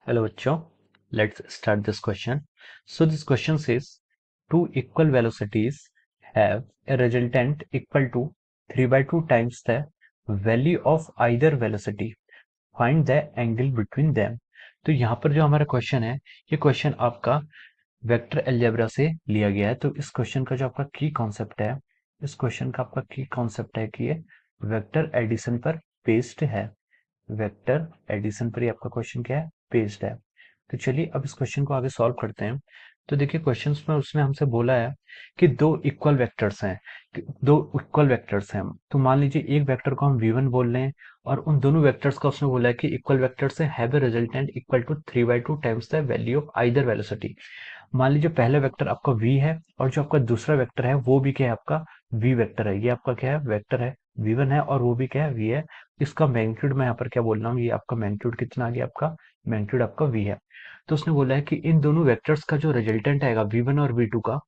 Hello बच्चों, let's start this question. So this question says two equal velocities have a resultant equal to 3 by 2 times the value of either velocity. Find the angle between them. तो यहाँ पर जो हमारा question है, ये question आपका vector algebra से लिया गया है। तो इस क्वेश्चन का जो आपका की कॉन्सेप्ट है, इस क्वेश्चन का आपका की कॉन्सेप्ट है कि ये वेक्टर एडिशन पर बेस्ड है। वेक्टर एडिशन पर ही आपका क्वेश्चन क्या है, बेस्ड है। तो चलिए अब इस क्वेश्चन को आगे सॉल्व करते हैं। तो देखिए क्वेश्चन में उसने हमसे बोला है कि दो इक्वल वेक्टर्स हैं, तो मान लीजिए एक वेक्टर को हम v1 बोल रहे हैं और उन दोनों वेक्टर्स का उसने बोला है कि इक्वल वेक्टर्स हैं, have a resultant equal to 3 by 2 times the value of either velocity. मान लीजिए पहला वेक्टर आपका v है और जो आपका दूसरा वेक्टर है वो भी क्या है, आपका v वेक्टर है। ये आपका क्या है, वेक्टर है, v1 है और वो भी क्या है, v है। इसका मैग्नीट्यूड मैं यहाँ पर क्या बोल रहा हूँ, ये आपका मैग्नीट्यूड कितना आ गया, आपका मैग्नीट्यूड आपका v है। तो उसने बोला है कि इन दोनों वेक्टर्स का जो रिजल्टेंट आएगा v1 और v2 का,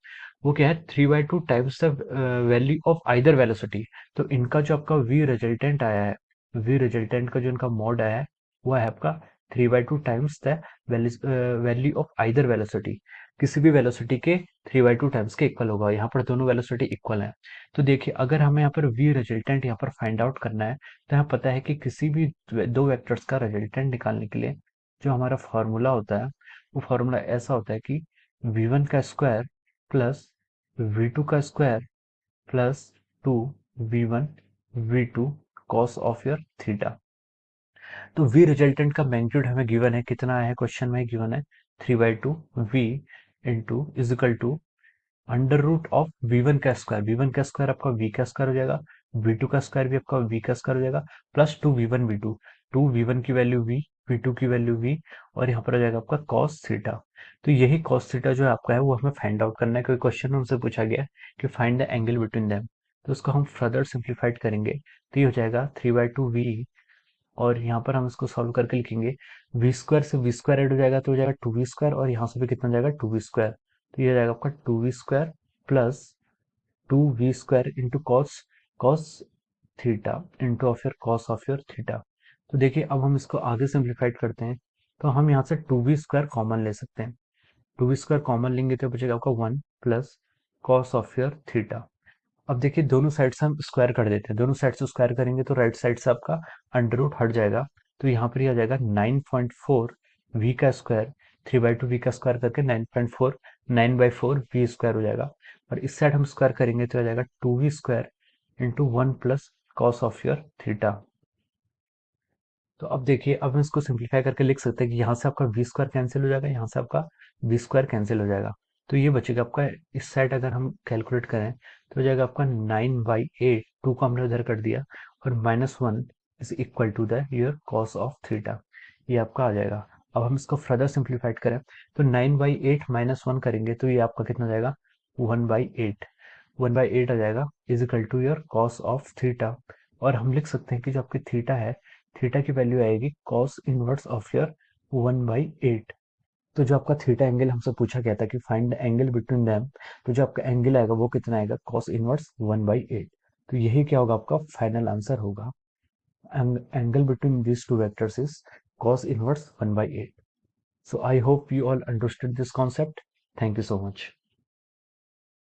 वो क्या है 3 by 2 times the value of either velocity. तो इनका जो आपका v रिजल्टेंट आया है, v रिजल्टेंट का जो इनका मॉड आया है वो है आपका 3 by 2 times the value of either velocity. किसी भी वेलोसिटी के 3 by 2 टाइम्स के इक्वल होगा। यहाँ पर दोनों वेलोसिटी इक्वल है। तो देखिए अगर हमें यहाँ पर v रिजल्टेंट यहाँ पर फाइंड आउट करना है, तो हमें पता है कि किसी भी दो वेक्टर्स का रिजल्टेंट निकालने के लिए जो हमारा फॉर्मूला होता है, वो फॉर्मूला ऐसा होता है कि v1 का स्क्वायर प्लस v2 का square plus 2 v1 v2 cos of your theta. तो v रिजल्टेंट का मैग्नीट्यूड हमें गिवन है, कितना है क्वेश्चन में गिवन है 3 by 2 v into is equal to under root of v1 का स्क्वायर। v1 का स्क्वायर आपका v का स्क्वायर हो जाएगा, v2 का स्क्वायर भी आपका v का स्क्वायर हो जाएगा, प्लस 2 v1 v2, 2 v1 की वैल्यू v, v2 की वैल्यू v, और यहाँ पर हो जाएगा आपका cos थीटा। तो यही cos थीटा जो आपका है वो हमें फाइंड आउट करना है, क्योंकि क्वेश्चन में हमसे पूछा गया है कि find the angle between them. तो उसको हम फर्दर सिंप्लीफाइड करेंगे, तो ये हो जाएगा 3 by 2 v, और यहाँ पर हम इसको सॉल्व करके लिखेंगे वी स्क्वायर से वी स्क्वायर ऐड हो जाएगा तो हो जाएगा 2v स्क्वायर, और यहाँ से भी कितना जाएगा 2v स्क्वायर। तो ये हो जाएगा आपका 2v square plus 2v square into cos cos theta into of your theta. तो देखिए अब हम इसको आगे सिंप्लीफाइड करते हैं, तो हम यहाँ से 2v स्क्वायर कॉमन ले सकते हैं। 2v स्क्वायर कॉमन लेंगे तो बचेगा आपका 1 plus cos of your theta. अब देखिए दोनों साइड से हम स्क्वायर कर देते हैं, दोनों साइड से स्क्वायर करेंगे तो राइट साइड से आपका अंडर रूट हट जाएगा। तो यहाँ पर आ जाएगा 9.4 वी का स्क्वायर, 3 by 2 वी का स्क्वायर करके 9.4, 9/4 वी स्क्वायर हो जाएगा। और इस साइड हम स्क्वायर करेंगे तो आ जाएगा 2v square into 1 plus cos of your theta. तो अब देखिए अब हम इसको सिंप्लीफाई करके लिख सकते हैं कि यहाँ से आपका वी स्क्वायर कैंसिल हो जाएगा, यहाँ से आपका वी स्क्वायर कैंसिल हो जाएगा। तो ये बचेगा आपका, इस साइड अगर हम कैलकुलेट करें तो हो जाएगा आपका 9/8, 2 को हमने उधर कर दिया, और -1 is equal to the your cos of theta. ये आपका आ जाएगा। अब हम इसको फर्दर सिंप्लीफाइड करें तो 9/8 -1 करेंगे तो ये आपका कितना हो जाएगा, 1/8, 1/8 आ जाएगा is equal to your cos of theta. और हम लिख सकते हैं कि जो आपकी थीटा है, थीटा की वैल्यू आएगी कॉस इनवर्स ऑफ योर 1/8। तो जो आपका थीटा एंगल हमसे पूछा गया था कि find the angle between them, तो जो आपका एंगल आएगा वो कितना आएगा, कॉस इनवर्स 1/8। तो यही क्या होगा, आपका फाइनल आंसर होगा। Angle between these two vectors is cos inverse 1/8. So I hope you all understood this concept. Thank you so much.